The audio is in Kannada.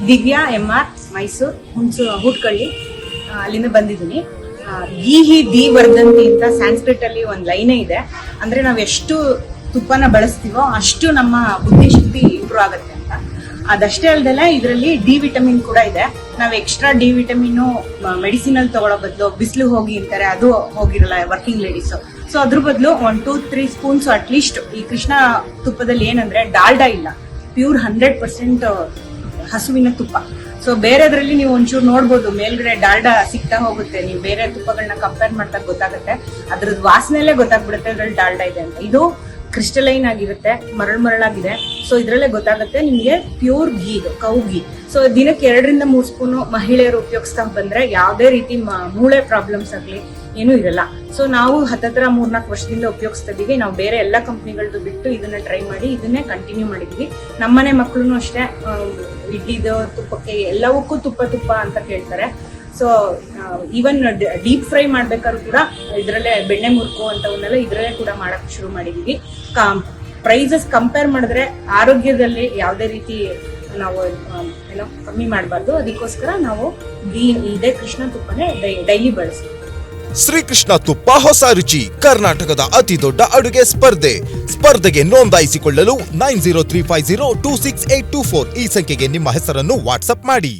ದಿವ್ಯಾ MR, ಮೈಸೂರು, ಹುಟ್ಕಳ್ಳಿ, ಅಲ್ಲಿಂದ ಬಂದಿದ್ದೀನಿ. ಗೀಹಿ ದಿ ವರ್ಧಂತಿ ಅಂತ ಸ್ಯಾನ್ಸ್ಕ್ರಿಟ್ ಅಲ್ಲಿ ಒಂದು ಲೈನೇ ಇದೆ. ಅಂದ್ರೆ ನಾವು ಎಷ್ಟು ತುಪ್ಪನ ಬಳಸ್ತೀವೋ ಅಷ್ಟು ನಮ್ಮ ಬುದ್ಧಿಶಕ್ತಿ ಇಂಪ್ರೂವ್ ಆಗುತ್ತೆ ಅಂತ. ಅದಷ್ಟೇ ಅಲ್ಲದೆ ಇದರಲ್ಲಿ ಡಿ ವಿಟಮಿನ್ ಕೂಡ ಇದೆ. ನಾವು ಎಕ್ಸ್ಟ್ರಾ ಡಿ ವಿಟಮಿನ್ ಮೆಡಿಸಿನಲ್ ತಗೊಳ್ಳೋ ಬದಲು ಬಿಸಿಲು ಹೋಗಿ ಅಂತಾರೆ, ಅದು ಹೋಗಿರಲ್ಲ ವರ್ಕಿಂಗ್ ಲೇಡೀಸ್. ಸೊ ಅದ್ರ ಬದಲು 1-2-3 ಸ್ಪೂನ್ಸ್ ಅಟ್ಲೀಸ್ಟ್ ಈ ಕೃಷ್ಣ ತುಪ್ಪದಲ್ಲಿ ಏನಂದ್ರೆ ಡಾಲ್ಡಾ ಇಲ್ಲ, ಪ್ಯೂರ್ 100% ಹಸುವಿನ ತುಪ್ಪ. ಸೊ ಬೇರೆದ್ರಲ್ಲಿ ನೀವು ಒಂಚೂರು ನೋಡ್ಬೋದು, ಮೇಲ್ಗಡೆ ಡಾಲ್ಡಾ ಸಿಗ್ತಾ ಹೋಗುತ್ತೆ. ನೀವು ಬೇರೆ ತುಪ್ಪಗಳನ್ನ ಕಂಪೇರ್ ಮಾಡ್ತಾ ಗೊತ್ತಾಗುತ್ತೆ, ಅದ್ರದ್ದು ವಾಸನೆಯಲ್ಲೇ ಗೊತ್ತಾಗ್ಬಿಡುತ್ತೆ ಅದ್ರಲ್ಲಿ ಡಾಲ್ಡಾ ಇದೆ ಅಂತ. ಇದು ಕ್ರಿಸ್ಟಲೈನ್ ಆಗಿರುತ್ತೆ, ಮರಳಾಗಿದೆ. ಸೊ ಇದ್ರಲ್ಲೇ ಗೊತ್ತಾಗುತ್ತೆ ನಿಮ್ಗೆ ಪ್ಯೂರ್ ಗೀ, ಇದು ಕೌ ಗೀ. ಸೊ ದಿನಕ್ಕೆ 2-3 ಸ್ಪೂನ್ ಮಹಿಳೆಯರು ಉಪಯೋಗಿಸ್ತಾ ಬಂದ್ರೆ ಯಾವುದೇ ರೀತಿ ಮೂಳೆ ಪ್ರಾಬ್ಲಮ್ಸ್ ಆಗ್ಲಿ ಏನೂ ಇರಲ್ಲ. ಸೊ ನಾವು 3-4 ವರ್ಷದಿಂದ ಉಪಯೋಗಿಸ್ತಾ ಇದೀವಿ. ನಾವು ಬೇರೆ ಎಲ್ಲ ಕಂಪ್ನಿಗಳದ್ದು ಬಿಟ್ಟು ಇದನ್ನ ಟ್ರೈ ಮಾಡಿ ಇದನ್ನೇ ಕಂಟಿನ್ಯೂ ಮಾಡಿದ್ವಿ. ನಮ್ಮನೆ ಮಕ್ಕಳು ಅಷ್ಟೇ ಇಡ್ಲಿದು ತುಪ್ಪಕ್ಕೆ ಎಲ್ಲವಕ್ಕೂ ತುಪ್ಪ ಅಂತ ಕೇಳ್ತಾರೆ. ಸೊ ಈವನ್ ಡೀಪ್ ಫ್ರೈ ಮಾಡ್ಬೇಕಾದ್ರೂ ಕೂಡ ಇದರಲ್ಲೇ ಬೆಣ್ಣೆ ಮುರುಕು ಅಂತವನ್ನೆಲ್ಲ ಇದರಲ್ಲೇ ಕೂಡ ಮಾಡಕ್ ಶುರು ಮಾಡಿದೀವಿ. ಪ್ರೈಸಸ್ ಕಂಪೇರ್ ಮಾಡಿದ್ರೆ ಆರೋಗ್ಯದಲ್ಲಿ ಯಾವುದೇ ರೀತಿ ನಾವು ಕಮ್ಮಿ ಮಾಡಬಾರ್ದು. ಅದಕ್ಕೋಸ್ಕರ ನಾವು ಇದೇ ಕೃಷ್ಣ ತುಪ್ಪನೇ ಡೈಲಿ ಬಳಸ್ತೀವಿ. ಶ್ರೀಕೃಷ್ಣ ತುಪ್ಪ ಹೊಸ ರುಚಿ, ಕರ್ನಾಟಕದ ಅತಿ ದೊಡ್ಡ ಅಡುಗೆ ಸ್ಪರ್ಧೆಗೆ ನೋಂದಾಯಿಸಿಕೊಳ್ಳಲು 9035026824 ಈ ಸಂಖ್ಯೆಗೆ ನಿಮ್ಮ ಹೆಸರನ್ನು ವಾಟ್ಸ್ಆಪ್ ಮಾಡಿ.